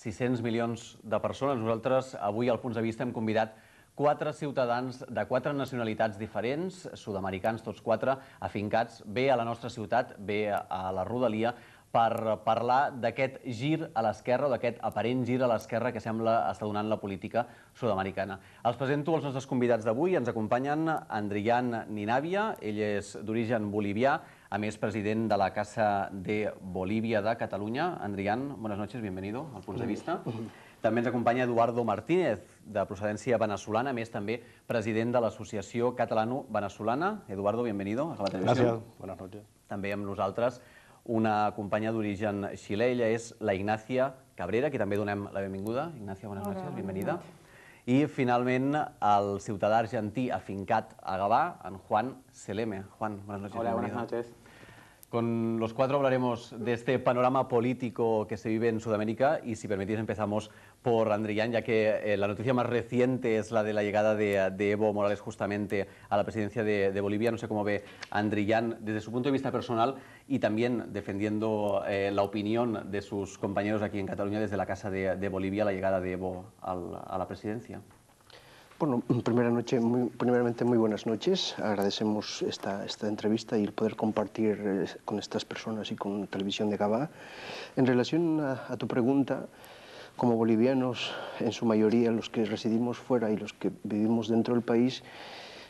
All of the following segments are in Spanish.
600 milions de persones. Nosaltres avui al Punts de Vista hem convidat 4 ciutadans de 4 nacionalitats diferents, sud-americans tots 4, afincats bé a la nostra ciutat, bé a la rodalia, per parlar d'aquest gir a l'esquerra, o d'aquest aparent gir a l'esquerra que sembla estar donant la política sud-americana. Els presento els nostres convidats d'avui. Ens acompanyen Andrián Ninavia, ell és d'origen bolivià, a més president de la Casa de Bolivia de Catalunya. Andrián, buenas noches, bienvenido al Punts de Vista. També ens acompanya Eduardo Martínez, de procedència venezolana, a més també president de l'Associació Catalano-Venezolana. Eduardo, bienvenido a la televisió. Gràcies, buenas noches. També amb nosaltres una companya d'origen xilè, ella és la Ignacia Cabrera, que també donem la benvinguda. Ignacia, buenas noches, bienvenida. I finalment el ciutadà argentí afincat a Gavà, en Juan Seleme. Juan, buenas noches. Hola, buenas noches. Con los 4 hablaremos de este panorama político que se vive en Sudamérica y si permitís empezamos por Andrián, ya que la noticia más reciente es la de la llegada de Evo Morales justamente a la presidencia de Bolivia. No sé cómo ve Andrián desde su punto de vista personal y también defendiendo la opinión de sus compañeros aquí en Cataluña desde la Casa de Bolivia, la llegada de Evo a la presidencia. Bueno, primeramente muy buenas noches. Agradecemos esta entrevista y el poder compartir con estas personas y con Televisión de Gavà. En relación a tu pregunta, como bolivianos, en su mayoría los que residimos fuera y los que vivimos dentro del país,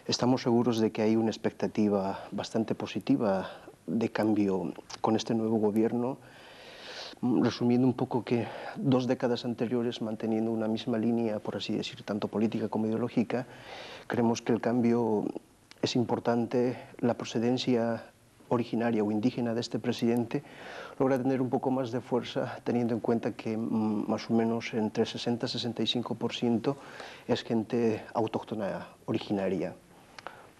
estamos seguros de que hay una expectativa bastante positiva de cambio con este nuevo gobierno. Resumiendo un poco que 2 décadas anteriores, manteniendo una misma línea, por así decir, tanto política como ideológica, creemos que el cambio es importante. La procedencia originaria o indígena de este presidente logra tener un poco más de fuerza, teniendo en cuenta que más o menos entre 60 y 65% es gente autóctona originaria,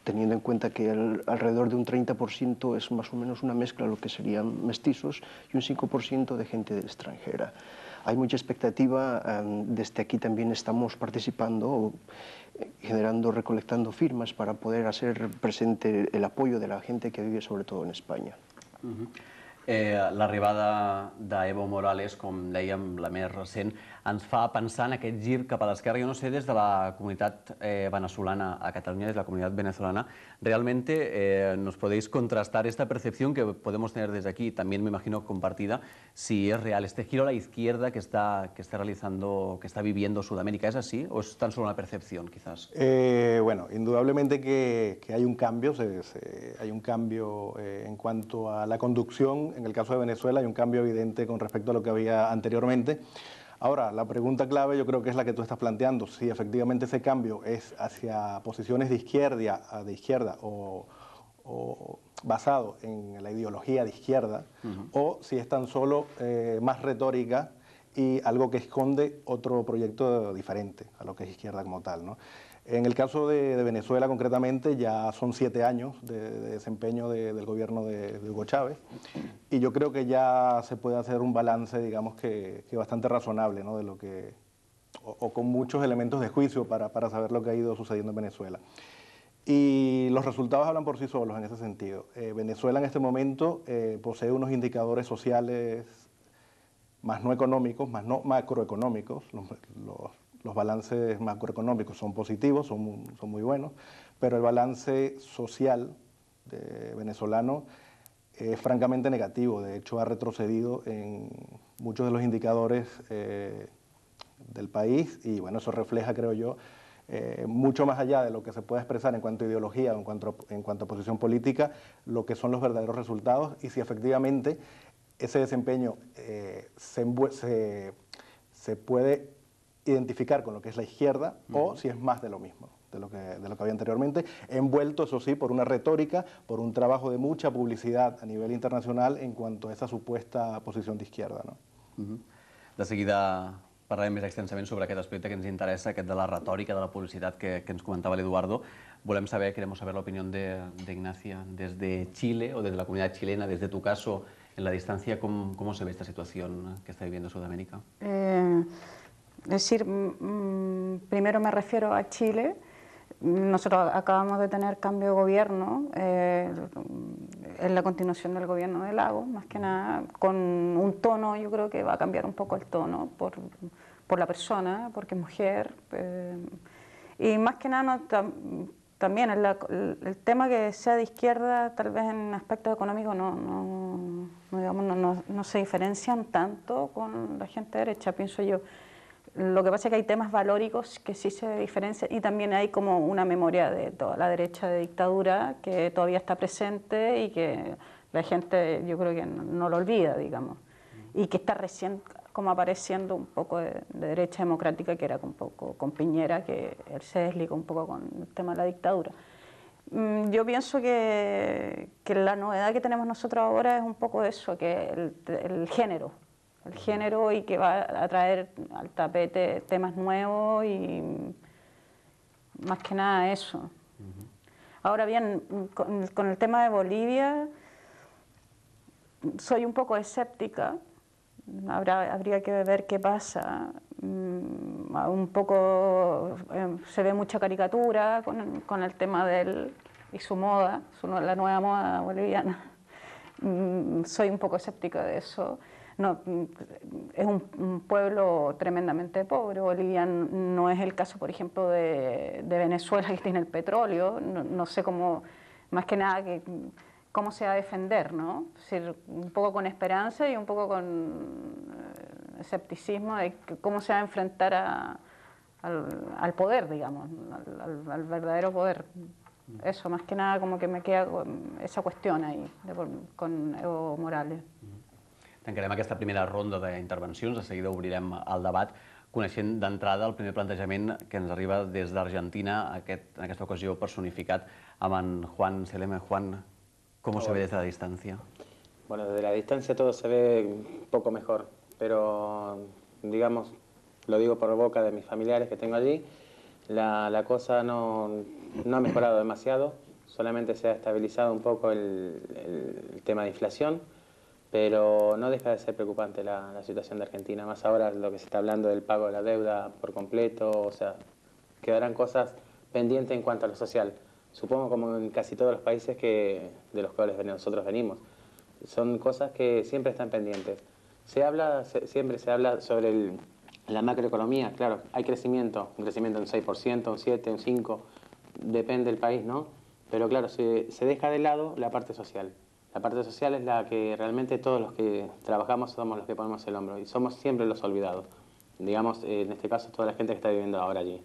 teniendo en cuenta que alrededor de un 30% es más o menos una mezcla, lo que serían mestizos, y un 5% de gente extranjera. Hay mucha expectativa, desde aquí también estamos participando, recolectando firmas para poder hacer presente el apoyo de la gente que vive sobre todo en España. L'arribada d'Evo Morales, com dèiem, la més recent, ens fa pensar en aquest gir cap a l'esquerra. Jo no sé, des de la comunitat venezolana a Cataluña, desde la comunidad venezolana, realmente nos podéis contrastar esta percepción que podemos tener desde aquí, también me imagino compartida, si es real este giro a la izquierda que está realizando, que está viviendo Sudamérica. ¿Es así o es tan solo una percepción, quizás? Bueno, indudablemente que hay un cambio, hay un cambio en cuanto a la conducción. En el caso de Venezuela hay un cambio evidente con respecto a lo que había anteriormente. Ahora, la pregunta clave yo creo que es la que tú estás planteando, si efectivamente ese cambio es hacia posiciones de izquierda o basado en la ideología de izquierda, o si es tan solo más retórica y algo que esconde otro proyecto diferente a lo que es izquierda como tal, ¿no? En el caso de Venezuela, concretamente, ya son 7 años de desempeño del gobierno de Hugo Chávez, y yo creo que ya se puede hacer un balance, digamos que bastante razonable, ¿no? De lo que, o con muchos elementos de juicio para saber lo que ha ido sucediendo en Venezuela. Y los resultados hablan por sí solos en ese sentido. Venezuela en este momento posee unos indicadores sociales más no económicos, más no macroeconómicos. Los balances macroeconómicos son positivos, son muy buenos, pero el balance social venezolano es francamente negativo. De hecho, ha retrocedido en muchos de los indicadores del país, y bueno, eso refleja, creo yo, mucho más allá de lo que se puede expresar en cuanto a ideología o en cuanto a posición política, lo que son los verdaderos resultados y si efectivamente ese desempeño se puede identificar con lo que es la izquierda o si es más de lo mismo, de lo que había anteriormente, envuelto, eso sí, por una retórica, por un trabajo de mucha publicitat a nivell internacional en cuanto a esa supuesta posició d'izquierda, no? De seguida parlarem més extensament sobre aquest aspecte que ens interessa, aquest de la retòrica, de la publicitat que ens comentava l'Eduardo. Queremos saber la opinión de Ignacia desde Chile o desde la comunidad chilena, desde tu caso, en la distancia, ¿cómo se ve esta situación que está viviendo Sudamérica? Es decir, primero me refiero a Chile, nosotros acabamos de tener cambio de gobierno, en la continuación del gobierno de Lagos, más que nada, con un tono, yo creo que va a cambiar un poco el tono por la persona, porque es mujer, y más que nada también el tema que sea de izquierda, tal vez en aspectos económicos no se diferencian tanto con la gente de derecha, pienso yo. Lo que pasa es que hay temas valóricos que sí se diferencian y también hay como una memoria de toda la derecha de dictadura que todavía está presente y que la gente yo creo que no lo olvida, digamos, y que está recién como apareciendo un poco de derecha democrática, que era un poco con Piñera, que él se desligó un poco con el tema de la dictadura. Yo pienso que la novedad que tenemos nosotros ahora es un poco eso, que el género y que va a traer al tapete temas nuevos y más que nada eso. Ahora bien, con el tema de Bolivia, soy un poco escéptica, habría que ver qué pasa. Un poco se ve mucha caricatura con el tema y su moda, la nueva moda boliviana. Soy un poco escéptica de eso. No, es un pueblo tremendamente pobre. Bolivia no es el caso, por ejemplo, de Venezuela, que tiene el petróleo. No sé cómo, más que nada, cómo se va a defender, ¿no? Es decir, un poco con esperanza y un poco con escepticismo de cómo se va a enfrentar al poder, digamos, al verdadero poder. Eso, más que nada, como que me queda esa cuestión ahí con Evo Morales. Tancarem aquesta primera ronda d'intervencions, de seguida obrirem el debat, coneixent d'entrada el primer plantejament que ens arriba des d'Argentina, en aquesta ocasió personificat amb en Juan Celeme. Juan, ¿cómo se ve desde la distancia? Bueno, desde la distancia todo se ve un poco mejor, pero digamos, lo digo por boca de mis familiares que tengo allí, la cosa no ha mejorado demasiado, solamente se ha estabilizado un poco el tema de inflación, pero no deja de ser preocupante la situación de Argentina, más ahora lo que se está hablando del pago de la deuda por completo, o sea, quedarán cosas pendientes en cuanto a lo social. Supongo como en casi todos los países de los cuales nosotros venimos. Son cosas que siempre están pendientes. Siempre se habla sobre la macroeconomía, claro, hay crecimiento, un crecimiento de un 6%, un 7%, un 5%, depende del país, ¿no? Pero claro, se deja de lado la parte social. La parte social es la que realmente todos los que trabajamos somos los que ponemos el hombro y somos siempre los olvidados. Digamos, en este caso, toda la gente que está viviendo ahora allí.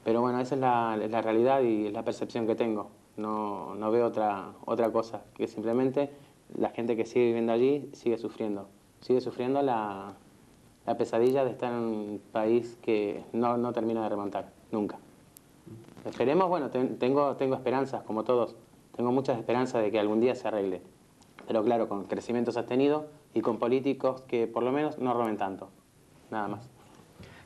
Pero bueno, esa es la realidad y es la percepción que tengo. No veo otra cosa, que simplemente la gente que sigue viviendo allí sigue sufriendo. Sigue sufriendo la pesadilla de estar en un país que no termina de remontar, nunca. Esperemos, bueno, tengo esperanzas, como todos. Tengo muchas esperanzas de que algún día se arregle. Pero claro, con crecimiento sostenido y con políticos que por lo menos no roben tanto. Nada más.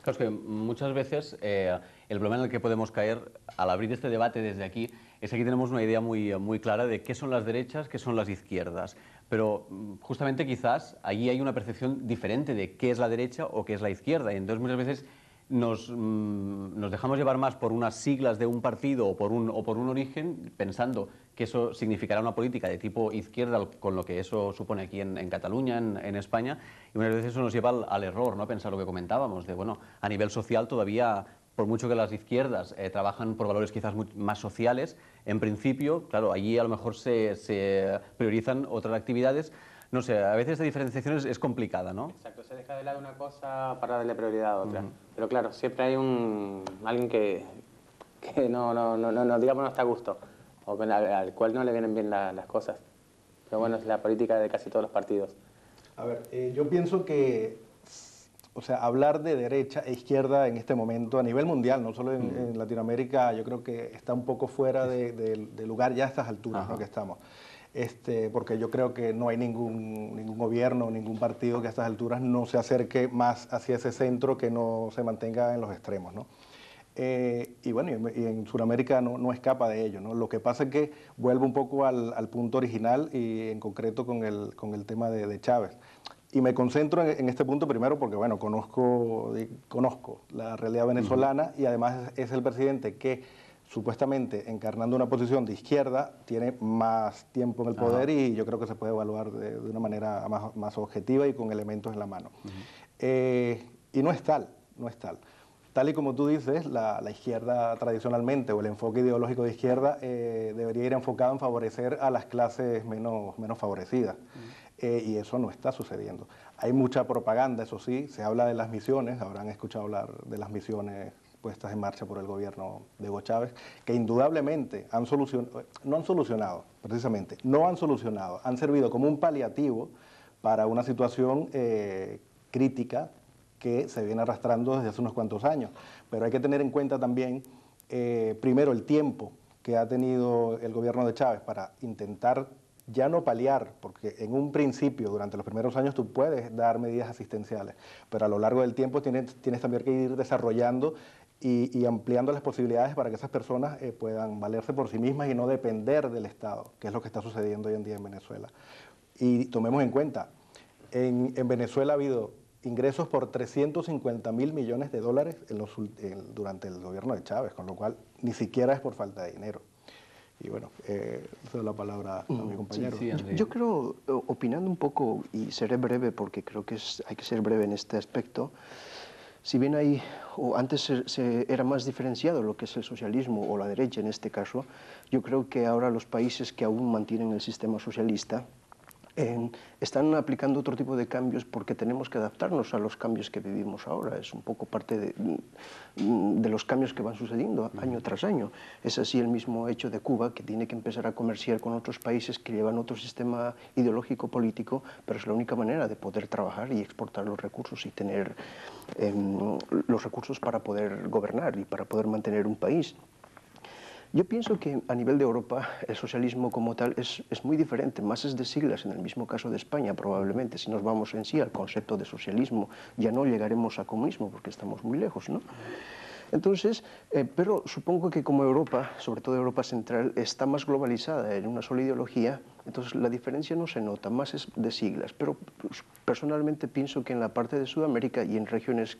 Claro, es que muchas veces el problema en el que podemos caer al abrir este debate desde aquí es que aquí tenemos una idea muy clara de qué son las derechas, qué son las izquierdas. Pero justamente quizás allí hay una percepción diferente de qué es la derecha o qué es la izquierda. Y entonces muchas veces nos dejamos llevar más por unas siglas de un partido o por un origen, pensando que eso significará una política de tipo izquierda, con lo que eso supone aquí en Cataluña, en España, y muchas veces eso nos lleva al error, ¿no? Pensar lo que comentábamos, de bueno, a nivel social todavía, por mucho que las izquierdas trabajan por valores quizás más sociales, en principio, claro, allí a lo mejor se priorizan otras actividades. No sé, a veces la diferenciación es complicada, ¿no? Exacto, se deja de lado una cosa para darle prioridad a otra. Pero claro, siempre hay alguien que digamos, no está a gusto, o al cual no le vienen bien las cosas. Pero bueno, es la política de casi todos los partidos. A ver, yo pienso que, o sea, hablar de derecha e izquierda en este momento a nivel mundial, no solo en Latinoamérica, yo creo que está un poco fuera de lugar ya a estas alturas, ¿no?, que estamos. Porque yo creo que no hay ningún gobierno, ningún partido que a estas alturas no se acerque más hacia ese centro, que no se mantenga en los extremos, ¿no? Y bueno, y en Sudamérica no escapa de ello, ¿no? Lo que pasa es que vuelvo un poco al punto original y en concreto con el tema de Chávez. Y me concentro en este punto primero porque, bueno, conozco la realidad venezolana y además es el presidente que supuestamente encarnando una posición de izquierda, tiene más tiempo en el poder y yo creo que se puede evaluar de una manera más objetiva y con elementos en la mano. Y no es tal, no es tal. Tal y como tú dices, la izquierda tradicionalmente, o el enfoque ideológico de izquierda, debería ir enfocado en favorecer a las clases menos favorecidas. Y eso no está sucediendo. Hay mucha propaganda, eso sí, se habla de las misiones, habrán escuchado hablar de las misiones puestas en marcha por el gobierno de Hugo Chávez, que indudablemente no han solucionado, han servido como un paliativo para una situación crítica que se viene arrastrando desde hace unos cuantos años. Pero hay que tener en cuenta también, primero, el tiempo que ha tenido el gobierno de Chávez para intentar ya no paliar, porque en un principio, durante los primeros años, tú puedes dar medidas asistenciales, pero a lo largo del tiempo tienes también que ir desarrollando y ampliando las posibilidades para que esas personas puedan valerse por sí mismas y no depender del Estado, que es lo que está sucediendo hoy en día en Venezuela. Y tomemos en cuenta, en Venezuela ha habido ingresos por 350.000 millones de dólares durante el gobierno de Chávez, con lo cual ni siquiera es por falta de dinero. Y bueno, doy la palabra a mi compañero. Sí, yo creo, opinando un poco, y seré breve porque creo que hay que ser breve en este aspecto, si bien antes era más diferenciado lo que es el socialismo o la derecha en este caso, yo creo que ahora los países que aún mantienen el sistema socialista están aplicando otro tipo de cambios porque tenemos que adaptarnos a los cambios que vivimos ahora. Es un poco parte de los cambios que van sucediendo año tras año. Es así el mismo hecho de Cuba, que tiene que empezar a comerciar con otros países que llevan otro sistema ideológico político, pero es la única manera de poder trabajar y exportar los recursos y tener los recursos para poder gobernar y para poder mantener un país. Yo pienso que a nivel de Europa el socialismo como tal es muy diferente, más es de siglas, en el mismo caso de España probablemente. Si nos vamos en sí al concepto de socialismo ya no llegaremos a comunismo porque estamos muy lejos, ¿no? Entonces, pero supongo que como Europa, sobre todo Europa Central, está más globalizada en una sola ideología, entonces la diferencia no se nota, más es de siglas. Pero personalmente pienso que en la parte de Sudamérica y en regiones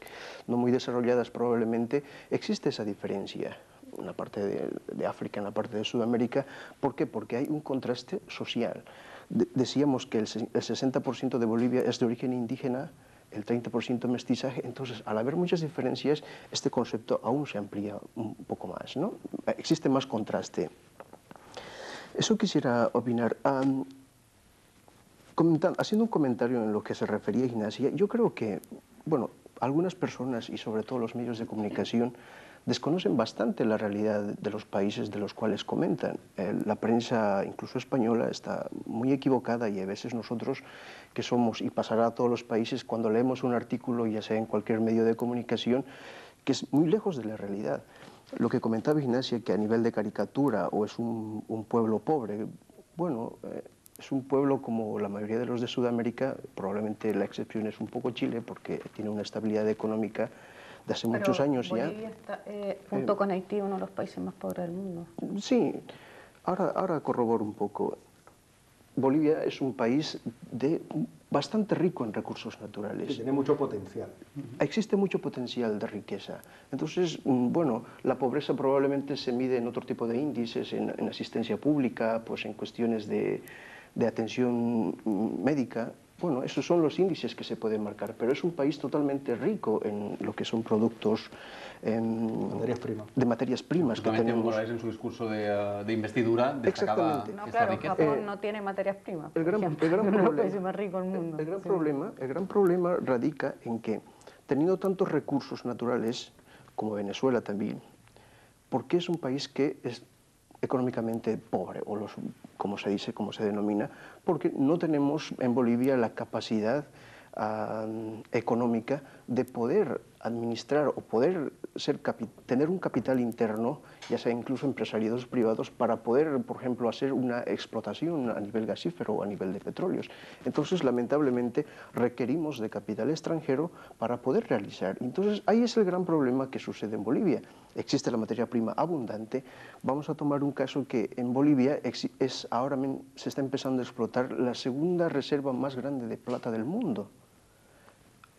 no muy desarrolladas probablemente existe esa diferencia. En la parte de África, en la parte de Sudamérica. ¿Por qué? Porque hay un contraste social. Decíamos que el 60% de Bolivia es de origen indígena, el 30% mestizaje, entonces al haber muchas diferencias, este concepto aún se amplía un poco más, ¿no? Existe más contraste. Eso quisiera opinar. Haciendo un comentario en lo que se refería a Ignacia, yo creo que, bueno, algunas personas y sobre todo los medios de comunicación desconocen bastante la realidad de los países de los cuales comentan. La prensa, incluso española, está muy equivocada y a veces nosotros, que somos, y pasará a todos los países, cuando leemos un artículo, ya sea en cualquier medio de comunicación, que es muy lejos de la realidad. Lo que comentaba Ignacia, que a nivel de caricatura o es un pueblo pobre, bueno, es un pueblo como la mayoría de los de Sudamérica, probablemente la excepción es un poco Chile, porque tiene una estabilidad económica de hace muchos años ya. Bolivia está, junto con Haití, uno de los países más pobres del mundo. Sí, ahora corroboro un poco. Bolivia es un país bastante rico en recursos naturales. Que tiene mucho potencial. Existe mucho potencial de riqueza. Entonces, bueno, la pobreza probablemente se mide en otro tipo de índices, en asistencia pública, pues en cuestiones de atención médica. Bueno, esos son los índices que se pueden marcar, pero es un país totalmente rico en lo que son productos de materias primas que tenemos. Morales en su discurso de investidura destacaba Exactamente. esta riqueza. Japón no tiene materias primas. El gran país más rico del mundo. El gran problema radica en que, teniendo tantos recursos naturales, como Venezuela también, ¿por qué es un país que es económicamente pobre, o como se dice, como se denomina? Porque no tenemos en Bolivia la capacidad económica de poder administrar o poder tener un capital interno, ya sea incluso empresarios privados, para poder, por ejemplo, hacer una explotación a nivel gasífero o a nivel de petróleos. Entonces, lamentablemente, requerimos de capital extranjero para poder realizar. Entonces, ahí es el gran problema que sucede en Bolivia. Existe la materia prima abundante. Vamos a tomar un caso que en Bolivia ahora se está empezando a explotar la segunda reserva más grande de plata del mundo,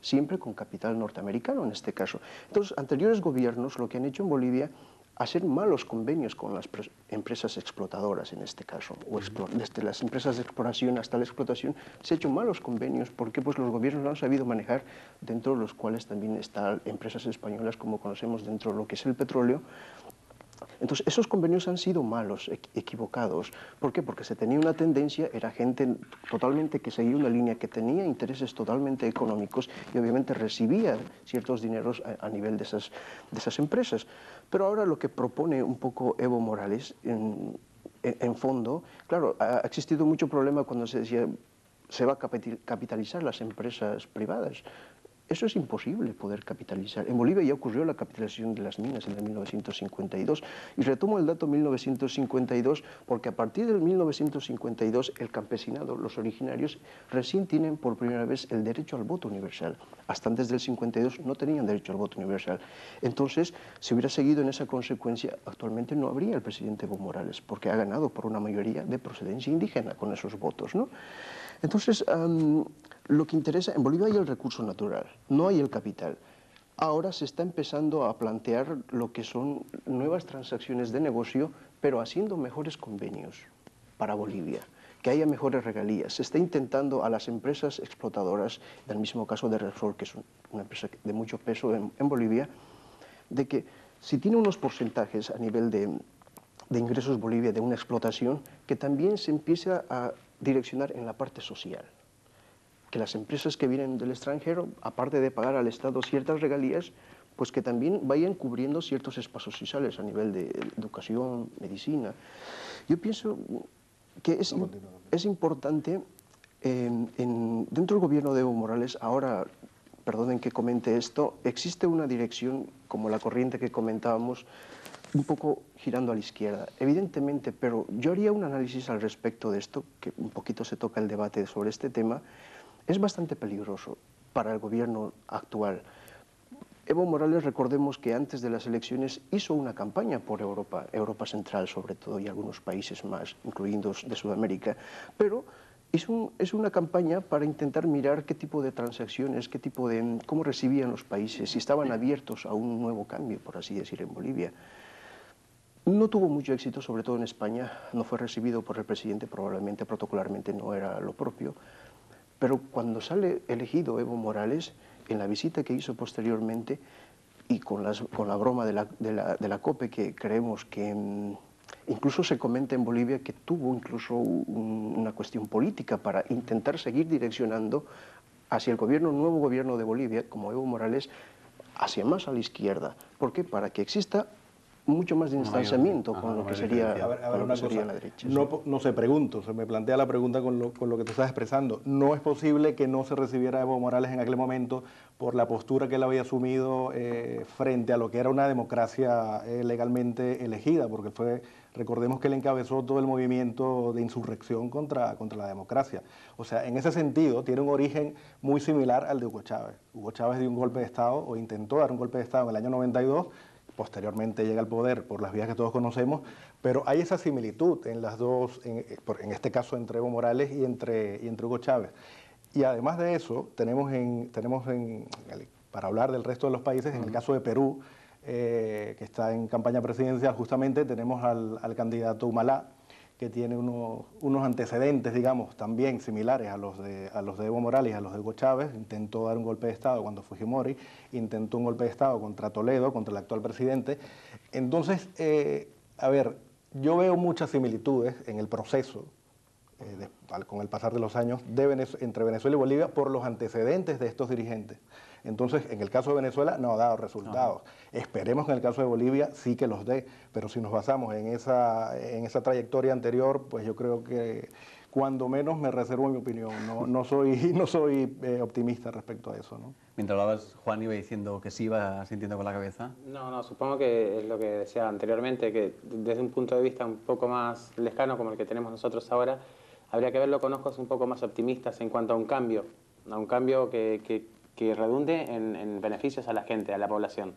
siempre con capital norteamericano en este caso. Entonces, anteriores gobiernos lo que han hecho en Bolivia hacer malos convenios con las empresas explotadoras en este caso, o desde las empresas de exploración hasta la explotación, se han hecho malos convenios porque pues, los gobiernos no han sabido manejar, dentro de los cuales también están empresas españolas, como conocemos dentro de lo que es el petróleo. Entonces, esos convenios han sido malos, equivocados. ¿Por qué? Porque se tenía una tendencia, era gente totalmente que seguía una línea, que tenía intereses totalmente económicos y obviamente recibía ciertos dineros a nivel de esas empresas. Pero ahora lo que propone un poco Evo Morales, en fondo, claro, ha existido mucho problema cuando se decía se va a capitalizar las empresas privadas. Eso es imposible poder capitalizar. En Bolivia ya ocurrió la capitalización de las minas en el 1952. Y retomo el dato 1952 porque a partir del 1952 el campesinado, los originarios, recién tienen por primera vez el derecho al voto universal. Hasta antes del 52 no tenían derecho al voto universal. Entonces, si hubiera seguido en esa consecuencia, actualmente no habría el presidente Evo Morales, porque ha ganado por una mayoría de procedencia indígena con esos votos, ¿no? Entonces, lo que interesa, en Bolivia hay el recurso natural, no hay el capital. Ahora se está empezando a plantear lo que son nuevas transacciones de negocio, pero haciendo mejores convenios para Bolivia, que haya mejores regalías. Se está intentando a las empresas explotadoras, en el mismo caso de Repsol, que es una empresa de mucho peso en Bolivia, de que si tiene unos porcentajes a nivel de ingresos Bolivia de una explotación, que también se empiece a direccionar en la parte social. Que las empresas que vienen del extranjero, aparte de pagar al Estado ciertas regalías, pues que también vayan cubriendo ciertos espacios sociales a nivel de educación, medicina. Yo pienso que es importante, dentro del gobierno de Evo Morales, ahora, perdonen que comente esto, existe una dirección, como la corriente que comentábamos, un poco girando a la izquierda, evidentemente, pero yo haría un análisis al respecto de esto, que un poquito se toca el debate sobre este tema. Es bastante peligroso para el gobierno actual. Evo Morales, recordemos que antes de las elecciones hizo una campaña por Europa, Europa Central sobre todo, y algunos países más, incluyendo de Sudamérica, pero es una campaña para intentar mirar qué tipo de transacciones, cómo recibían los países, si estaban abiertos a un nuevo cambio, por así decir, en Bolivia. No tuvo mucho éxito, sobre todo en España, no fue recibido por el presidente, probablemente protocolarmente no era lo propio, pero cuando sale elegido Evo Morales, en la visita que hizo posteriormente, y con la broma de la COPE, que creemos que incluso se comenta en Bolivia que tuvo incluso una cuestión política para intentar seguir direccionando hacia el nuevo gobierno de Bolivia, como Evo Morales, hacia más a la izquierda. ¿Por qué? Para que exista mucho más de distanciamiento con lo que sería la derecha. No se pregunto, se me plantea la pregunta con lo que tú estás expresando. ¿No es posible que no se recibiera a Evo Morales en aquel momento por la postura que él había asumido frente a lo que era una democracia legalmente elegida? Porque recordemos que él encabezó todo el movimiento de insurrección contra la democracia. O sea, en ese sentido, tiene un origen muy similar al de Hugo Chávez. Hugo Chávez dio un golpe de Estado, o intentó dar un golpe de Estado en el año 92, posteriormente llega al poder por las vías que todos conocemos, pero hay esa similitud en las dos, en este caso entre Evo Morales y entre Hugo Chávez. Y además de eso, para hablar del resto de los países, en el caso de Perú, que está en campaña presidencial justamente, tenemos al candidato Humala, que tiene unos antecedentes, digamos, también similares a los de Evo Morales y a los de Hugo Chávez. Intentó dar un golpe de Estado cuando Fujimori, intentó un golpe de Estado contra Toledo, contra el actual presidente. Entonces, a ver, yo veo muchas similitudes en el proceso, con el pasar de los años, entre Venezuela y Bolivia por los antecedentes de estos dirigentes. Entonces, en el caso de Venezuela no ha dado resultados. Esperemos que en el caso de Bolivia sí que los dé, pero si nos basamos en esa trayectoria anterior, pues yo creo que cuando menos me reservo mi opinión. No soy optimista respecto a eso, ¿no? Mientras hablabas, Juan iba diciendo que sí, iba sintiendo con la cabeza. No, supongo que es lo que decía anteriormente, que desde un punto de vista un poco más lejano como el que tenemos nosotros ahora, habría que verlo con ojos un poco más optimistas en cuanto a un cambio que redunde en beneficios a la gente, a la población.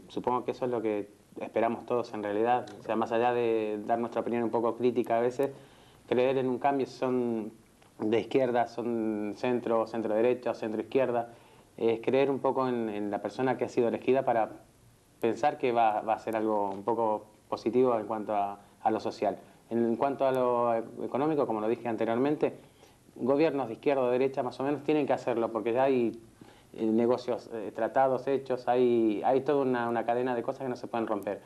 Supongo que eso es lo que esperamos todos en realidad. O sea, más allá de dar nuestra opinión un poco crítica a veces, creer en un cambio, son de izquierda, son centro derecha o centro izquierda, es creer un poco en la persona que ha sido elegida para pensar que va a ser algo un poco positivo en cuanto a lo social. En cuanto a lo económico, como lo dije anteriormente, gobiernos de izquierda o derecha más o menos tienen que hacerlo, porque ya hay negocios, tratados hechos, hay toda una cadena de cosas que no se pueden romper.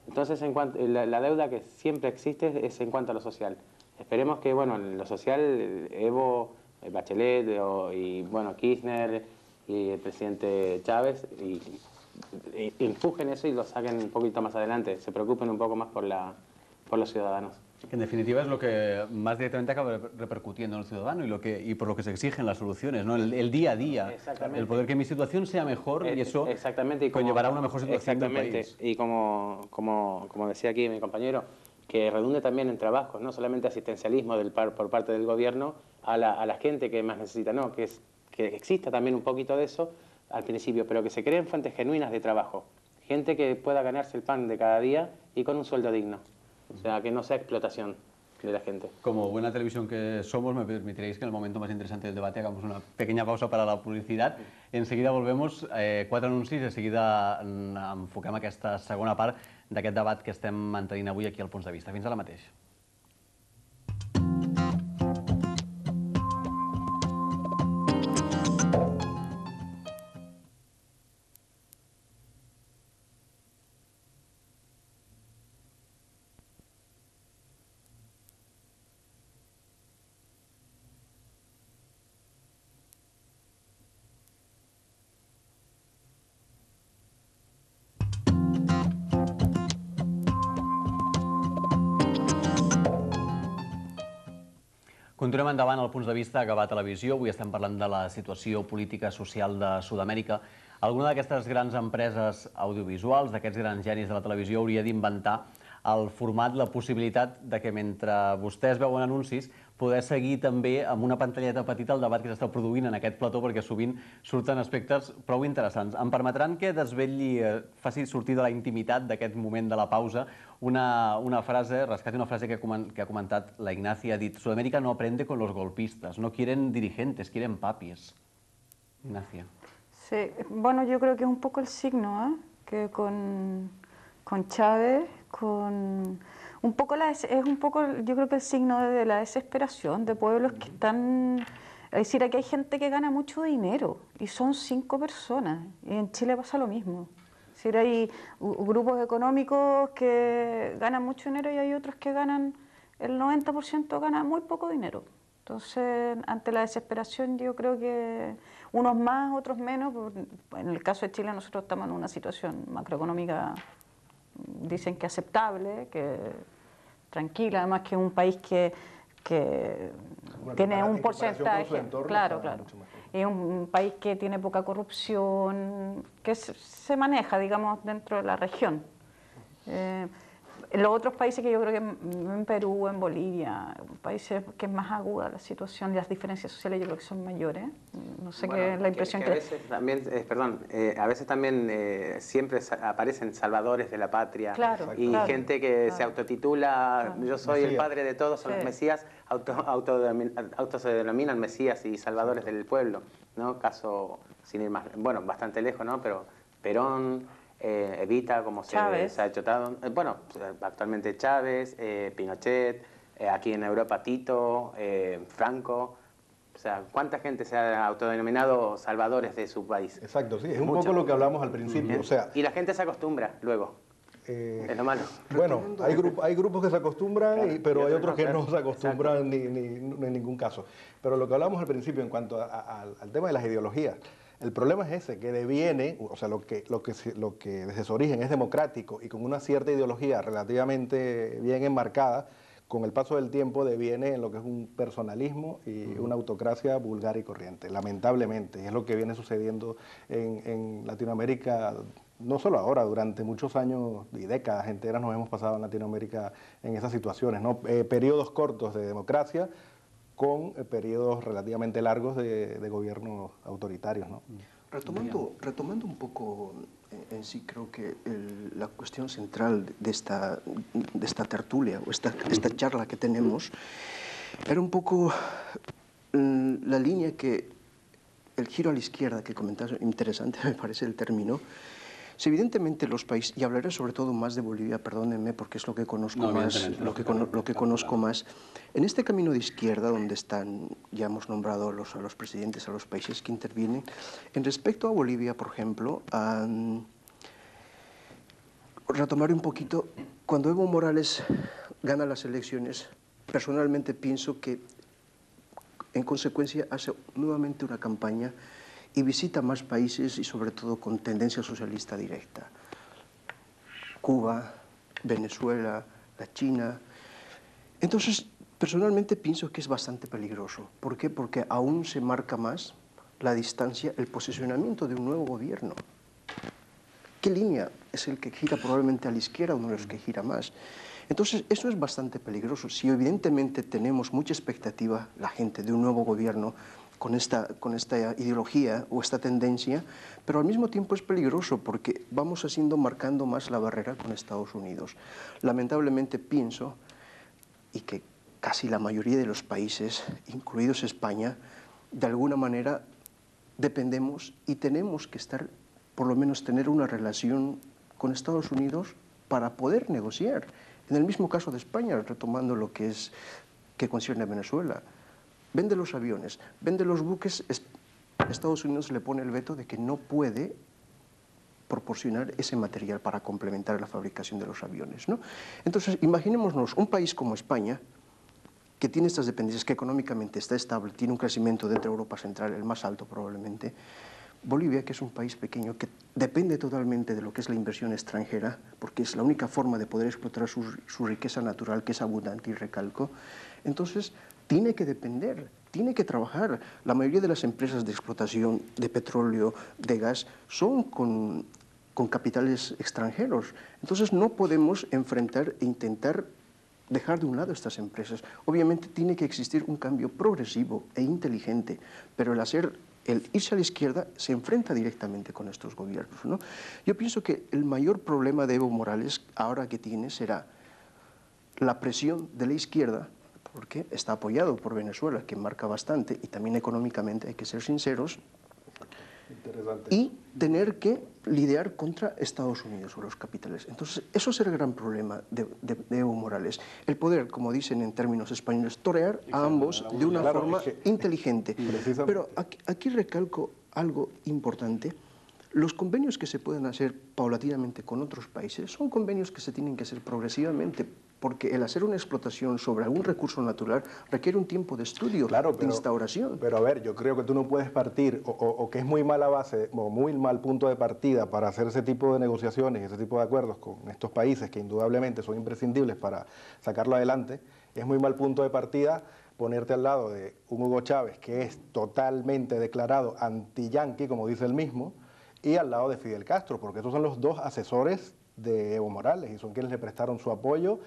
Entonces, la deuda que siempre existe es en cuanto a lo social. Esperemos que, bueno, en lo social, Evo, Bachelet y, bueno, Kirchner y el presidente Chávez empujen eso y lo saquen un poquito más adelante, se preocupen un poco más por los ciudadanos. Que en definitiva es lo que más directamente acaba repercutiendo en el ciudadano y por lo que se exigen las soluciones, ¿no? El día a día, el poder que mi situación sea mejor y eso conllevará una mejor situación del país. Y como decía aquí mi compañero, que redunde también en trabajos, no solamente asistencialismo por parte del gobierno a la gente que más necesita, no, que exista también un poquito de eso al principio, pero que se creen fuentes genuinas de trabajo, gente que pueda ganarse el pan de cada día y con un sueldo digno. O sea, que no sea explotación de la gente. Como buena televisión que somos, me permitiréis que en el momento más interesante del debate hagamos una pequeña pausa para la publicitat. Enseguida volvemos, 4 anuncis, de seguida enfoquem aquesta segona part d'aquest debat que estem mantenint avui aquí al Punts de Vista. Fins ara mateix. Continuem endavant al Punts de Vista a Gavà Televisió. Avui estem parlant de la situació política social de Sud-amèrica. Alguna d'aquestes grans empreses audiovisuals, d'aquests grans genis de la televisió, hauria d'inventar el format, la possibilitat de que mentre vostès veuen anuncis, poder seguir també amb una pantalleta petita el debat que s'està produint en aquest plató, perquè sovint surten aspectes prou interessants. Em permetran que desvetlli, faci sortir de la intimitat d'aquest moment de la pausa una frase, rescati una frase que ha comentat la Ignacia, ha dit: Sudamérica no aprende con los golpistas, no quieren dirigentes, quieren papis. Ignacia. Sí, bueno, yo creo que es un poco el signo, que con Chávez, un poco es un poco, yo creo que el signo de la desesperación de pueblos que están, es decir, aquí hay gente que gana mucho dinero y son 5 personas, y en Chile pasa lo mismo. Es decir, hay grupos económicos que ganan mucho dinero y hay otros que ganan, el 90% gana muy poco dinero. Entonces, ante la desesperación, yo creo que unos más, otros menos. En el caso de Chile, nosotros estamos en una situación macroeconómica, dicen que aceptable, que tranquila, además que es un país que tiene un porcentaje, claro, es un país que tiene poca corrupción, que se maneja, digamos, dentro de la región. En los otros países, que yo creo que en Perú, en Bolivia, países que es más aguda la situación, las diferencias sociales yo creo que son mayores. No sé qué es la impresión que... A veces también, a veces también siempre aparecen salvadores de la patria, claro, y gente que se autotitula, yo soy el padre de todos, son los mesías, se denominan mesías y salvadores del pueblo, ¿no? Caso, sin ir más, bueno, bastante lejos, ¿no? Pero Perón, Evita, como se ha hecho, bueno, actualmente Chávez, Pinochet, aquí en Europa Tito, Franco. O sea, ¿cuánta gente se ha autodenominado salvadores de su país? Exacto, sí, es un poco lo que hablamos al principio. O sea, y la gente se acostumbra luego. Es lo malo. Bueno, hay grupos que se acostumbran, pero hay otros que no se acostumbran ni en ningún caso. Pero lo que hablamos al principio en cuanto al tema de las ideologías, el problema es ese, que deviene, o sea, lo que desde su origen es democrático y con una cierta ideología relativamente bien enmarcada, con el paso del tiempo deviene en lo que es un personalismo y una autocracia vulgar y corriente, lamentablemente. Es lo que viene sucediendo en Latinoamérica, no solo ahora, durante muchos años y décadas enteras nos hemos pasado en Latinoamérica en esas situaciones, ¿no? Periodos cortos de democracia con periodos relativamente largos de gobiernos autoritarios, ¿no? Retomando un poco en sí, creo que la cuestión central de esta tertulia o esta charla que tenemos era un poco la línea que, el giro a la izquierda que comentas, interesante me parece el término, Si evidentemente los países, y hablaré sobre todo más de Bolivia, perdónenme, porque es lo que conozco más, lo que conozco más, en este camino de izquierda, donde están, ya hemos nombrado a los presidentes, a los países que intervienen, en respecto a Bolivia, por ejemplo, retomar un poquito, cuando Evo Morales gana las elecciones, personalmente pienso que en consecuencia hace nuevamente una campaña y visita más países y sobre todo con tendencia socialista directa. Cuba, Venezuela, la China. Entonces, personalmente pienso que es bastante peligroso. ¿Por qué? Porque aún se marca más la distancia, el posicionamiento de un nuevo gobierno. ¿Qué línea es el que gira probablemente a la izquierda o uno de los que gira más? Entonces, eso es bastante peligroso. Si evidentemente tenemos mucha expectativa, la gente, de un nuevo gobierno con esta ideología o esta tendencia, pero al mismo tiempo es peligroso porque vamos marcando más la barrera con Estados Unidos. Lamentablemente pienso, y que casi la mayoría de los países, incluidos España, de alguna manera dependemos y tenemos que estar, por lo menos tener una relación con Estados Unidos para poder negociar. En el mismo caso de España, retomando lo que concierne a Venezuela, vende los aviones, vende los buques, Estados Unidos le pone el veto de que no puede proporcionar ese material para complementar la fabricación de los aviones, ¿no? Entonces, imaginémonos un país como España, que tiene estas dependencias, que económicamente está estable, tiene un crecimiento dentro de Europa Central, el más alto probablemente. Bolivia, que es un país pequeño, que depende totalmente de lo que es la inversión extranjera, porque es la única forma de poder explotar su riqueza natural, que es abundante, y recalco. Entonces, tiene que depender, tiene que trabajar. La mayoría de las empresas de explotación de petróleo, de gas, son con capitales extranjeros. Entonces, no podemos enfrentar e intentar dejar de un lado estas empresas. Obviamente tiene que existir un cambio progresivo e inteligente, pero el irse a la izquierda se enfrenta directamente con estos gobiernos, ¿no? Yo pienso que el mayor problema de Evo Morales ahora que tiene será la presión de la izquierda, porque está apoyado por Venezuela, que marca bastante, y también económicamente, hay que ser sinceros, y tener que lidiar contra Estados Unidos o los capitales. Entonces, eso es el gran problema de Evo Morales. El poder, como dicen en términos españoles, torear a ambos de una forma inteligente. Pero aquí recalco algo importante. Los convenios que se pueden hacer paulatinamente con otros países son convenios que se tienen que hacer progresivamente, porque el hacer una explotación sobre algún recurso natural requiere un tiempo de estudio, de instauración. Pero a ver, yo creo que tú no puedes partir, o que es muy mala base, o muy mal punto de partida para hacer ese tipo de negociaciones, ese tipo de acuerdos con estos países que indudablemente son imprescindibles para sacarlo adelante, es muy mal punto de partida ponerte al lado de un Hugo Chávez que es totalmente declarado anti-yanqui, como dice él mismo, y al lado de Fidel Castro, porque esos son los dos asesores de Evo Morales y son quienes le prestaron su apoyo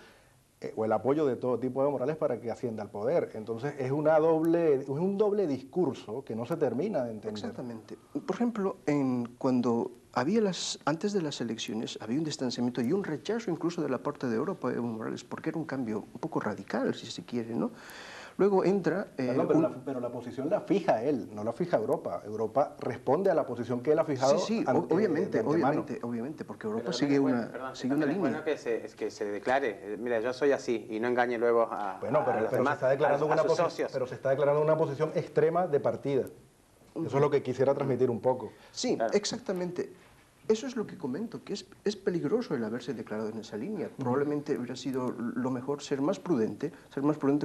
o el apoyo de todo tipo de Evo Morales para que ascienda al poder. Entonces es un doble discurso que no se termina de entender. Exactamente. Por ejemplo, cuando antes de las elecciones había un distanciamiento y un rechazo incluso de la parte de Europa de Evo Morales, porque era un cambio un poco radical, si se quiere, ¿no? Luego entra... pero la posición la fija él, no la fija Europa. Europa responde a la posición que él ha fijado. Sí, obviamente, porque Europa sigue una línea. Es bueno que se declare, mira, yo soy así, y no engañe luego a los demás, a sus socios. Pero se está declarando una posición extrema de partida. Eso es lo que quisiera transmitir un poco. Sí, claro. Exactamente. Eso es lo que comento, que es peligroso el haberse declarado en esa línea. Probablemente hubiera sido lo mejor ser más prudente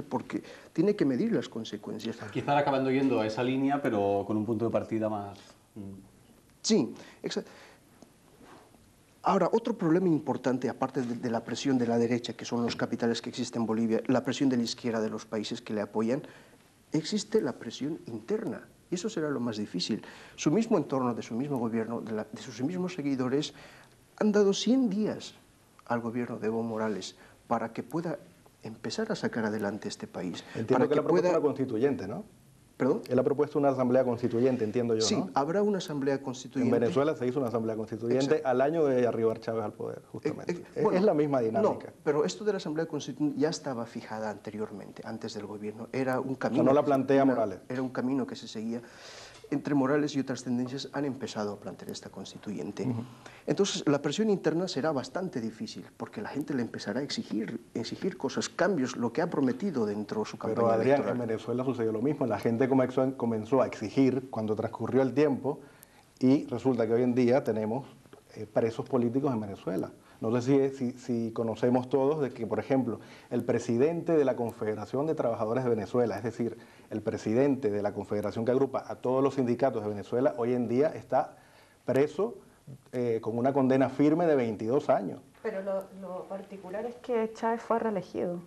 porque tiene que medir las consecuencias. Quizá acabando yendo a esa línea, pero con un punto de partida más... Sí, exacto. Ahora, otro problema importante, aparte de la presión de la derecha, que son los capitales que existen en Bolivia, la presión de la izquierda de los países que le apoyan, existe la presión interna. Y eso será lo más difícil. Su mismo entorno, de su mismo gobierno, de sus mismos seguidores, han dado 100 días al gobierno de Evo Morales para que pueda empezar a sacar adelante este país. Entiendo que él ha propuesto una constituyente, ¿no? ¿Perdón? Él ha propuesto una asamblea constituyente, entiendo yo, sí, ¿no? Sí, habrá una asamblea constituyente. En Venezuela se hizo una asamblea constituyente. Exacto. Al año de arribar Chávez al poder, justamente. Bueno, es la misma dinámica. No, pero esto de la asamblea constituyente ya estaba fijada anteriormente, antes del gobierno. Era un camino... O sea, no la plantea Morales. Era un camino que se seguía. entre Morales y otras tendencias han empezado a plantear esta constituyente. Entonces, la presión interna será bastante difícil, porque la gente le empezará a exigir cosas, cambios, lo que ha prometido dentro de su campaña Pero Adrián, electoral. en Venezuela sucedió lo mismo. La gente comenzó a exigir cuando transcurrió el tiempo y resulta que hoy en día tenemos presos políticos en Venezuela. No sé si conocemos todos de que, por ejemplo, el presidente de la Confederación de Trabajadores de Venezuela, es decir, el presidente de la confederación que agrupa a todos los sindicatos de Venezuela, hoy en día está preso con una condena firme de 22 años. Pero lo particular es que Chávez fue reelegido.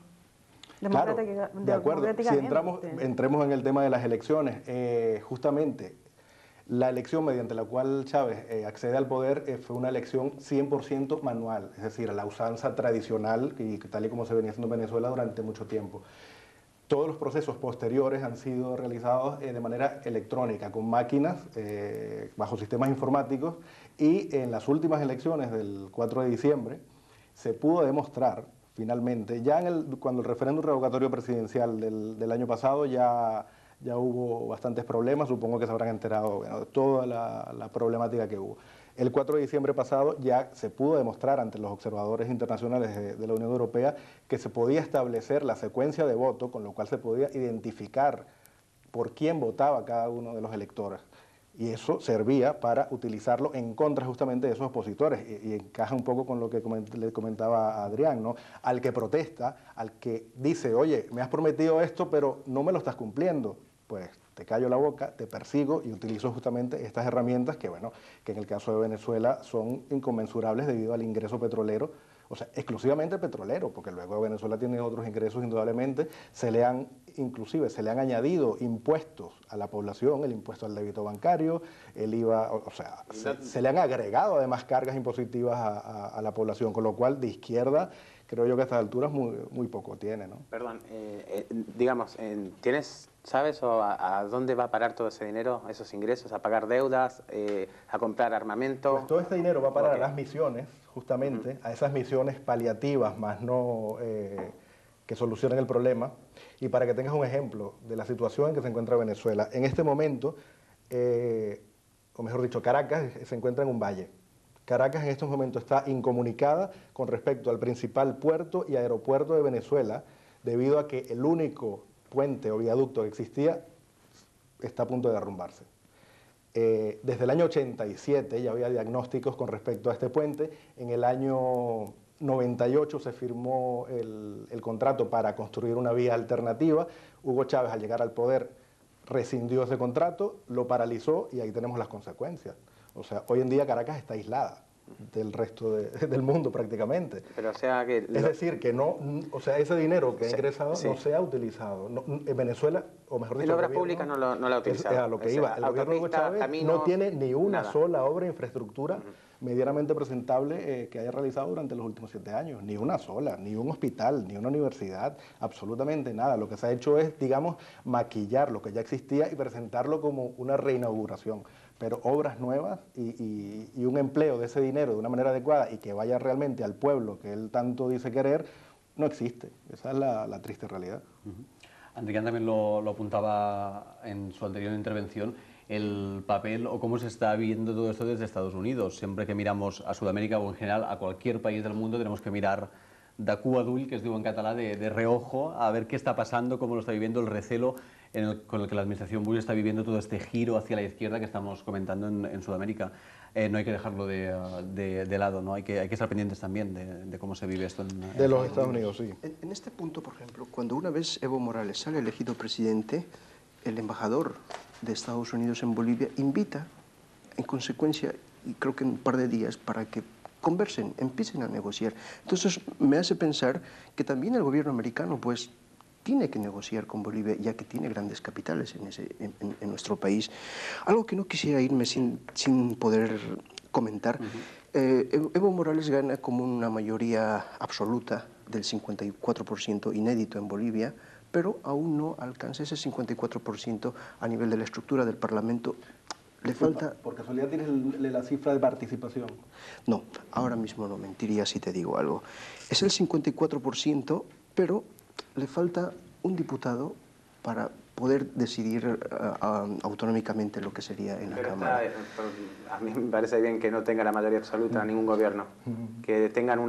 Claro, de acuerdo. Si entremos en el tema de las elecciones, justamente la elección mediante la cual Chávez accede al poder fue una elección 100% manual, es decir, la usanza tradicional y tal y como se venía haciendo en Venezuela durante mucho tiempo. Todos los procesos posteriores han sido realizados de manera electrónica, con máquinas, bajo sistemas informáticos, y en las últimas elecciones del 4 de diciembre se pudo demostrar, finalmente, ya cuando el referéndum revocatorio presidencial del año pasado ya hubo bastantes problemas, supongo que se habrán enterado de toda la problemática que hubo. El 4 de diciembre pasado ya se pudo demostrar ante los observadores internacionales de la Unión Europea que se podía establecer la secuencia de voto, con lo cual se podía identificar por quién votaba cada uno de los electores. Y eso servía para utilizarlo en contra justamente de esos opositores. Y encaja un poco con lo que le comentaba a Adrián, ¿no? Al que protesta, al que dice, oye, me has prometido esto, pero no me lo estás cumpliendo, pues te callo la boca, te persigo y utilizo justamente estas herramientas que, bueno, que en el caso de Venezuela son inconmensurables debido al ingreso petrolero, o sea, exclusivamente petrolero, porque luego Venezuela tiene otros ingresos indudablemente, inclusive se le han añadido impuestos a la población, el impuesto al débito bancario, el IVA, o sea, se le han agregado además cargas impositivas a la población, con lo cual de izquierda creo yo que a estas alturas muy poco tiene, ¿no? Perdón, digamos, ¿sabes a dónde va a parar todo ese dinero, esos ingresos? ¿A pagar deudas, a comprar armamento? Pues todo este dinero va a parar a las misiones, justamente, a esas misiones paliativas, más no que solucionen el problema. Y para que tengas un ejemplo de la situación en que se encuentra Venezuela, en este momento, o mejor dicho, Caracas se encuentra en un valle. Caracas en estos momentos está incomunicada con respecto al principal puerto y aeropuerto de Venezuela, debido a que el único puente o viaducto que existía está a punto de derrumbarse. Desde el año 87 ya había diagnósticos con respecto a este puente. En el año 98 se firmó el contrato para construir una vía alternativa. Hugo Chávez, al llegar al poder, rescindió ese contrato, lo paralizó y ahí tenemos las consecuencias. O sea, hoy en día Caracas está aislada del resto del mundo prácticamente. Pero o sea que... Es decir, que no, o sea, ese dinero que ha ingresado no se ha utilizado. En Venezuela, o mejor dicho... En obras públicas no lo ha utilizado. Es a lo que iba. El gobierno de Hugo Chávez no tiene ni una sola obra de infraestructura medianamente presentable que haya realizado durante los últimos 7 años. Ni una sola, ni un hospital, ni una universidad, absolutamente nada. Lo que se ha hecho es, digamos, maquillar lo que ya existía y presentarlo como una reinauguración. Pero obras nuevas y un empleo de ese dinero de una manera adecuada y que vaya realmente al pueblo que él tanto dice querer, no existe. Esa es la triste realidad. Adrián también lo apuntaba en su anterior intervención, el papel o cómo se está viendo todo esto desde Estados Unidos. Siempre que miramos a Sudamérica o en general a cualquier país del mundo tenemos que mirar de cua d'ull, que es diu en català, de reojo, a ver qué está pasando, cómo lo está viviendo, el recelo con el que la administración Bush está viviendo todo este giro hacia la izquierda que estamos comentando en Sudamérica. No hay que dejarlo de lado, ¿no? Hay que estar pendientes también de cómo se vive esto de los Estados Unidos, sí. En este punto, por ejemplo, cuando una vez Evo Morales sale elegido presidente, el embajador de Estados Unidos en Bolivia invita, en consecuencia, y creo que en un par de días, para que conversen, empiecen a negociar. Entonces me hace pensar que también el gobierno americano pues tiene que negociar con Bolivia, ya que tiene grandes capitales en nuestro país. Algo que no quisiera irme sin poder comentar. Evo Morales gana como una mayoría absoluta del 54% inédito en Bolivia, pero aún no alcanza ese 54% a nivel de la estructura del Parlamento. Le falta... ¿Por casualidad tienes la cifra de participación? No, ahora mismo no, mentiría si te digo algo. Es el 54%, pero le falta un diputado para poder decidir autonómicamente lo que sería en la Cámara. A mí me parece bien que no tenga la mayoría absoluta ningún gobierno, que tengan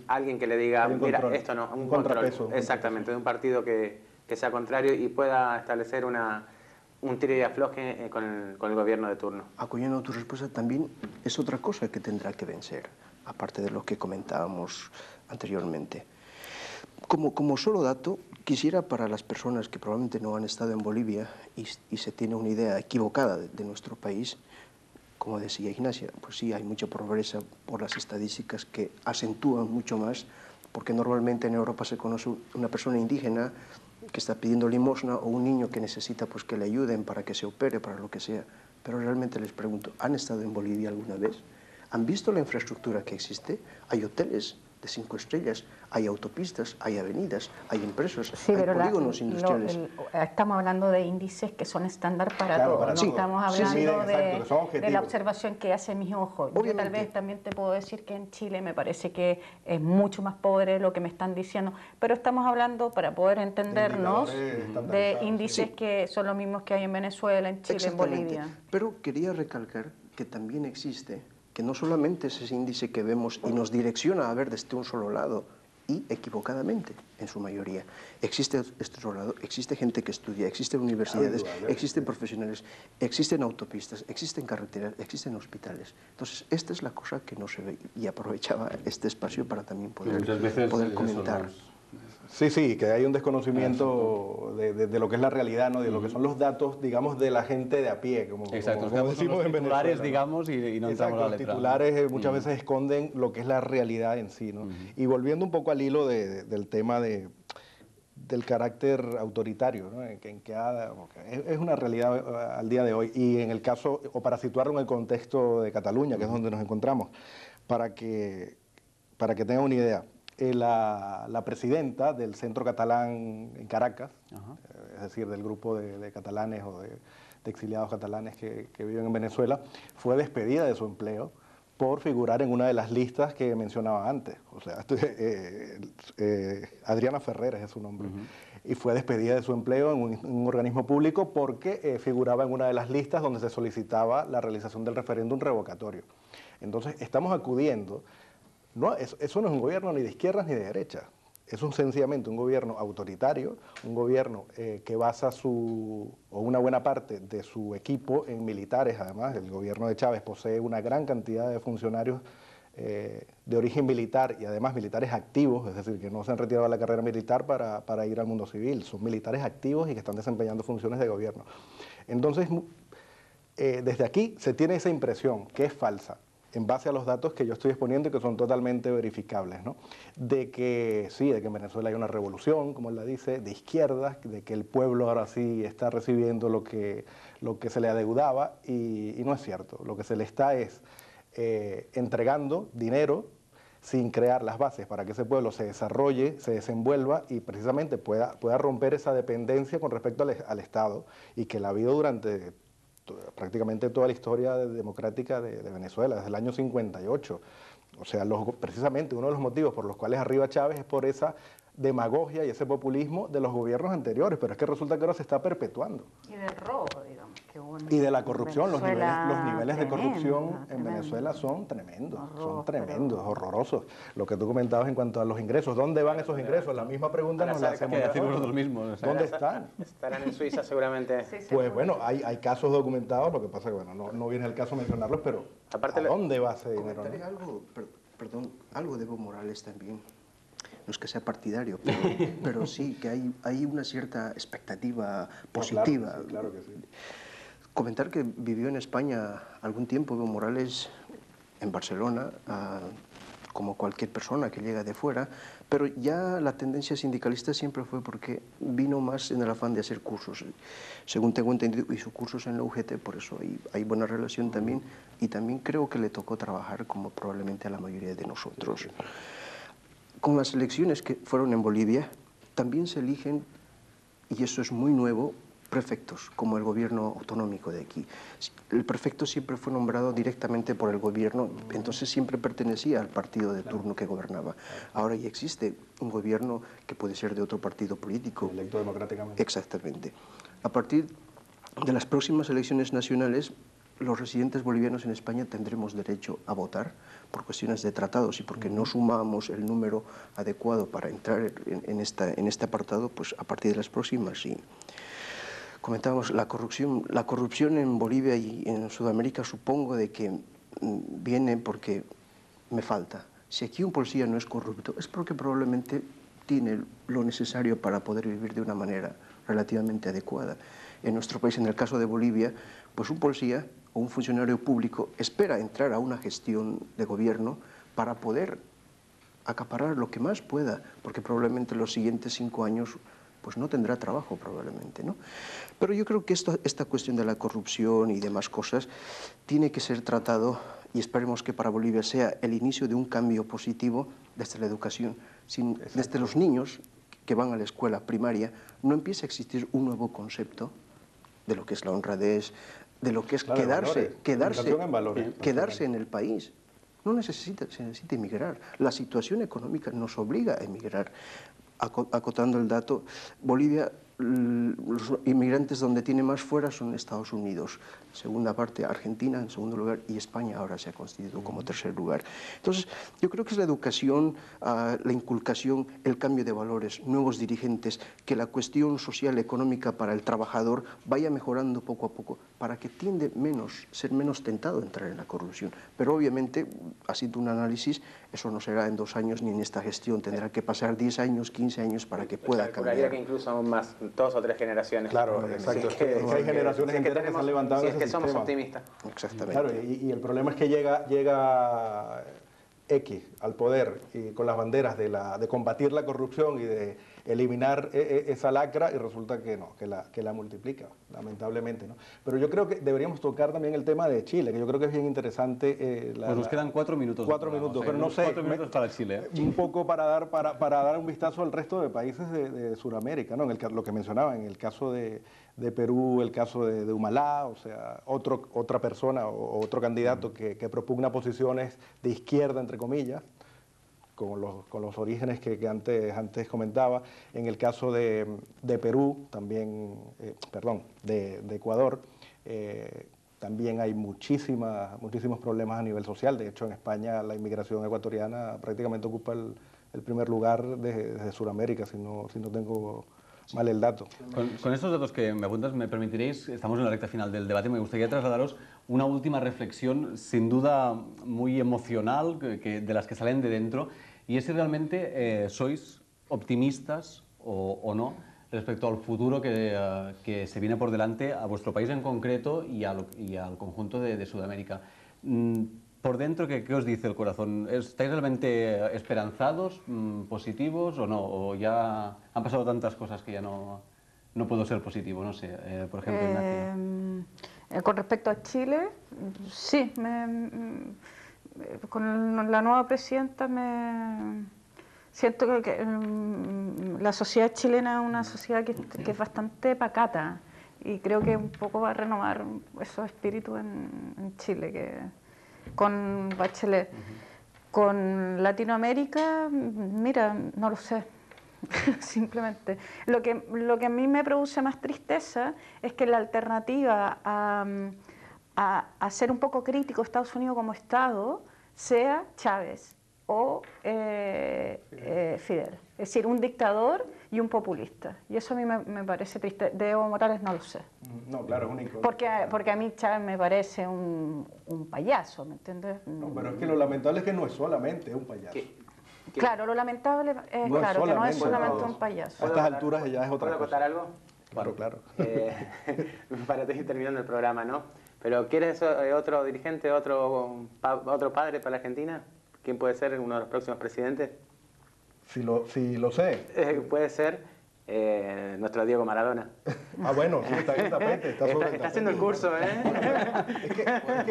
alguien que le diga, mira, control, esto no, un contrapeso. Exactamente, de un partido que sea contrario y pueda establecer un tire y afloje con el gobierno de turno. Acogiendo tu respuesta, también es otra cosa que tendrá que vencer, aparte de lo que comentábamos anteriormente. Como solo dato, quisiera para las personas que probablemente no han estado en Bolivia y se tiene una idea equivocada de nuestro país, como decía Ignacia, pues sí, hay mucha pobreza por las estadísticas que acentúan mucho más, porque normalmente en Europa se conoce una persona indígena que está pidiendo limosna o un niño que necesita pues, que le ayuden para que se opere, para lo que sea. Pero realmente les pregunto, ¿han estado en Bolivia alguna vez? ¿Han visto la infraestructura que existe? Hay hoteles de 5 estrellas, hay autopistas, hay avenidas, hay empresas, sí, hay pero polígonos industriales. Estamos hablando de índices que son estándar para Claro, todos, para no todos. estamos Sí, hablando exacto, que son objetivos. de la observación que hacen mis ojos. Yo tal vez también te puedo decir que en Chile me parece que es mucho más pobre lo que me están diciendo, pero estamos hablando, para poder entendernos, de índices que son los mismos que hay en Venezuela, en Chile, en Bolivia. Pero quería recalcar que también existe, que no solamente es ese índice que vemos y nos direcciona a ver desde un solo lado, y equivocadamente, en su mayoría. Existe este otro lado, existe gente que estudia, existen universidades, existen profesionales, existen autopistas, existen carreteras, existen hospitales. Entonces, esta es la cosa que no se ve, y aprovechaba este espacio para también poder comentar. Sí, que hay un desconocimiento de lo que es la realidad, ¿no? De lo que son los datos, digamos, de la gente de a pie, como decimos en Venezuela, ¿no? digamos, y no entramos a la letra. Los titulares muchas veces esconden lo que es la realidad en sí, ¿no? Y volviendo un poco al hilo del tema del carácter autoritario, ¿no? Es una realidad al día de hoy. Y en el caso, o para situarlo en el contexto de Cataluña, que es donde nos encontramos, para que tengan una idea. La presidenta del Centro Catalán en Caracas, es decir, del grupo de catalanes o de exiliados catalanes que viven en Venezuela, fue despedida de su empleo por figurar en una de las listas que mencionaba antes. O sea, Adriana Ferreres es su nombre. Y fue despedida de su empleo en un organismo público porque figuraba en una de las listas donde se solicitaba la realización del referéndum revocatorio. Entonces, estamos acudiendo. No, eso no es un gobierno ni de izquierdas ni de derechas. Es sencillamente un gobierno autoritario, un gobierno que basa una buena parte de su equipo en militares. Además, el gobierno de Chávez posee una gran cantidad de funcionarios de origen militar y además militares activos, es decir, que no se han retirado de la carrera militar para ir al mundo civil. Son militares activos y que están desempeñando funciones de gobierno. Entonces, desde aquí se tiene esa impresión, que es falsa, en base a los datos que yo estoy exponiendo y que son totalmente verificables, ¿no? De que sí, de que en Venezuela hay una revolución, como él la dice, de izquierdas, de que el pueblo ahora sí está recibiendo lo que se le adeudaba, y no es cierto. Lo que se le está es entregando dinero sin crear las bases para que ese pueblo se desarrolle, se desenvuelva y precisamente pueda romper esa dependencia con respecto al Estado, y que la ha habido durante prácticamente toda la historia democrática de Venezuela, desde el año 58. O sea, precisamente uno de los motivos por los cuales arriba Chávez es por esa demagogia y ese populismo de los gobiernos anteriores, pero es que resulta que ahora se está perpetuando. Y del robo, digamos. Y de la corrupción, los niveles de corrupción en Venezuela son tremendos, horrorosos. Lo que tú comentabas en cuanto a los ingresos, ¿dónde van esos ingresos? La misma pregunta nos la hacemos nosotros mismos. ¿Dónde están? Estarán en Suiza seguramente. Pues bueno, hay casos documentados, lo que pasa que bueno, no viene el caso mencionarlos, pero aparte, ¿a dónde va ese dinero? Algo de Evo Morales también. No es que sea partidario, pero sí que hay una cierta expectativa positiva. Claro, sí, claro que sí. Comentar que vivió en España algún tiempo Evo Morales, en Barcelona, como cualquier persona que llega de fuera, pero ya la tendencia sindicalista siempre fue porque vino más en el afán de hacer cursos. Según tengo entendido, hizo cursos en la UGT, por eso hay buena relación también, y también creo que le tocó trabajar como probablemente a la mayoría de nosotros. Con las elecciones que fueron en Bolivia, también se eligen, y eso es muy nuevo, prefectos, como el gobierno autonómico de aquí. El prefecto siempre fue nombrado directamente por el gobierno, entonces siempre pertenecía al partido de turno que gobernaba. Ahora ya existe un gobierno que puede ser de otro partido político. Electo democráticamente. Exactamente. A partir de las próximas elecciones nacionales, los residentes bolivianos en España tendremos derecho a votar por cuestiones de tratados y porque no sumamos el número adecuado para entrar en este apartado, pues a partir de las próximas sí. Comentábamos la corrupción en Bolivia y en Sudamérica, supongo de que viene porque me falta. Si aquí un policía no es corrupto, es porque probablemente tiene lo necesario para poder vivir de una manera relativamente adecuada. En nuestro país, en el caso de Bolivia, pues un policía o un funcionario público espera entrar a una gestión de gobierno para poder acaparar lo que más pueda, porque probablemente los siguientes 5 años pues no tendrá trabajo probablemente, ¿no? Pero yo creo que esta cuestión de la corrupción y demás cosas tiene que ser tratado, y esperemos que para Bolivia sea el inicio de un cambio positivo desde la educación. Desde los niños que van a la escuela primaria no empieza a existir un nuevo concepto de lo que es la honradez, de lo que es claro, quedarse en el país. No se necesita emigrar. La situación económica nos obliga a emigrar. Acotando el dato, Bolivia, los inmigrantes donde tiene más fuera son Estados Unidos, segunda parte Argentina en segundo lugar y España ahora se ha constituido como tercer lugar. Entonces, yo creo que es la educación, la inculcación, el cambio de valores, nuevos dirigentes, que la cuestión social económica para el trabajador vaya mejorando poco a poco para que tiende ser menos tentado a entrar en la corrupción. Pero obviamente, haciendo un análisis, eso no será en 2 años ni en esta gestión, tendrá que pasar 10 años, 15 años para que pueda cambiar. Que incluso aún más, 2 o 3 generaciones. Claro, exacto. Es que hay generaciones enteras que se han levantado en ese sistema. Somos optimistas. Exactamente. Claro, y el problema es que llega X al poder y con las banderas de combatir la corrupción y de eliminar esa lacra y resulta que no, que la multiplica, lamentablemente, ¿no? Pero yo creo que deberíamos tocar también el tema de Chile, que yo creo que es bien interesante. Pues nos quedan 4 minutos. 4 minutos, pero no sé. 4 minutos para Chile. Un poco para dar un vistazo al resto de países de Sudamérica, ¿no? Lo que mencionaba, en el caso de Perú, el caso de Humalá, o sea, otra persona o otro candidato que propugna posiciones de izquierda, entre comillas, con los orígenes que antes comentaba. En el caso de Perú, también, de Ecuador, también hay muchísimos problemas a nivel social. De hecho, en España la inmigración ecuatoriana prácticamente ocupa el primer lugar desde Sudamérica, si no tengo mal el dato. Con estos datos que me apuntas, me permitiréis, estamos en la recta final del debate, me gustaría trasladaros una última reflexión, sin duda muy emocional, de las que salen de dentro, y es si realmente sois optimistas o no respecto al futuro que se viene por delante a vuestro país en concreto y al conjunto de Sudamérica. Por dentro, ¿qué os dice el corazón? ¿Estáis realmente esperanzados, positivos o no? ¿O ya han pasado tantas cosas que ya no puedo ser positivo? No sé, por ejemplo, Ignacio. Con respecto a Chile, sí, con la nueva presidenta siento que la sociedad chilena es una sociedad que es bastante pacata y creo que un poco va a renovar esos espíritus en Chile, con Bachelet. Con Latinoamérica, mira, no lo sé, simplemente. Lo que a mí me produce más tristeza es que la alternativa a ser un poco crítico Estados Unidos como Estado sea Chávez o Fidel. Es decir, un dictador y un populista. Y eso a mí me parece triste. De Evo Morales no lo sé. No, claro, es único. Porque a mí Chávez me parece un payaso, ¿me entiendes? No, pero es que lo lamentable es que no es solamente un payaso. Claro, lo lamentable es no que no es solamente no. un payaso. A estas alturas ya es otra cosa. ¿Puedo contar algo? Claro. Para ir terminando el programa, ¿no? Pero ¿quieres otro dirigente, otro padre para la Argentina? ¿Quién puede ser uno de los próximos presidentes? Si lo sé. Puede ser nuestro Diego Maradona. Ah, bueno, sí, está en el tapete. Está haciendo el curso, ¿eh? Es que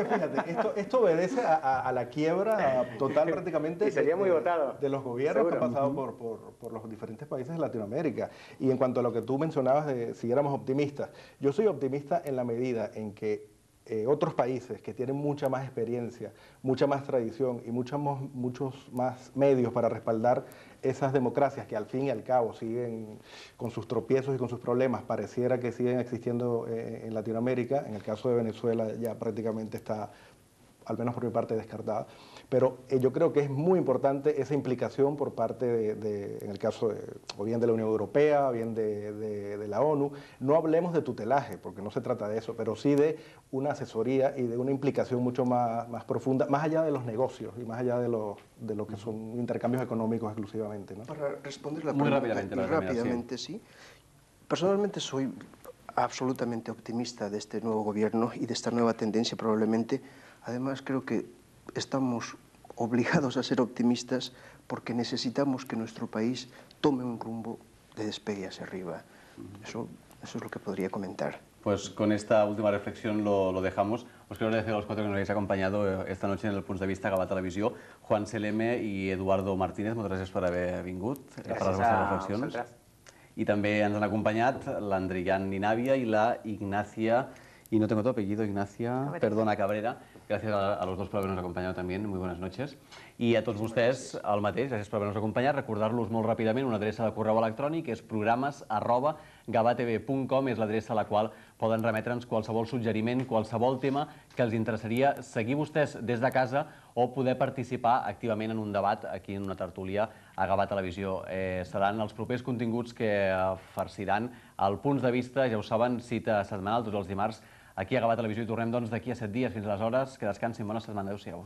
fíjate, esto obedece a la quiebra total prácticamente Y sería muy votado. de los gobiernos que Seguro. han pasado por los diferentes países de Latinoamérica. Y en cuanto a lo que tú mencionabas de si éramos optimistas, yo soy optimista en la medida en que otros países que tienen mucha más experiencia, mucha más tradición y muchos más medios para respaldar esas democracias que al fin y al cabo siguen con sus tropiezos y con sus problemas, pareciera que siguen existiendo en Latinoamérica. En el caso de Venezuela ya prácticamente está, al menos por mi parte, descartada. Pero yo creo que es muy importante esa implicación por parte en el caso o bien de la Unión Europea, o bien de la ONU. No hablemos de tutelaje, porque no se trata de eso, pero sí de una asesoría y de una implicación mucho más profunda, más allá de los negocios y más allá de lo que son intercambios económicos exclusivamente, ¿no? Para responder la Muy pregunta, rápidamente, sí. Personalmente soy absolutamente optimista de este nuevo gobierno y de esta nueva tendencia probablemente. Además, creo que estamos obligados a ser optimistas porque necesitamos que nuestro país tome un rumbo de despegue hacia arriba. Eso es lo que podría comentar. Pues con esta última reflexión lo dejamos. Os quiero agradecer a los cuatro que nos habéis acompañado esta noche en el Punts de Vista Gavà Televisió. Juan Seleme i Eduardo Martínez, moltes gràcies per haver vingut per les vostres reflexions. I també ens han acompanyat l'Andrián Ninavia i la Ignacia, y no tengo tu apellido, Ignacia, perdona, Cabrera. Gracias a los dos por habernos acompañado también, muy buenas noches. I a tots vostès, el mateix, gràcies per haver-nos acompanyat. Recordar-los molt ràpidament una adreça de correu electrònic, és programes@gavatv.com, és l'adreça a la qual poden remetre'ns qualsevol suggeriment, qualsevol tema que els interessaria seguir vostès des de casa o poder participar activament en un debat aquí en una tertúlia a Gavà Televisió. Seran els propers continguts que farciran el Punts de Vista, ja ho saben, cita setmanal tots els dimarts aquí a Gavà Televisió i tornem doncs d'aquí a 7 dies. Fins aleshores, que descansin, bona setmana, adéu-siau.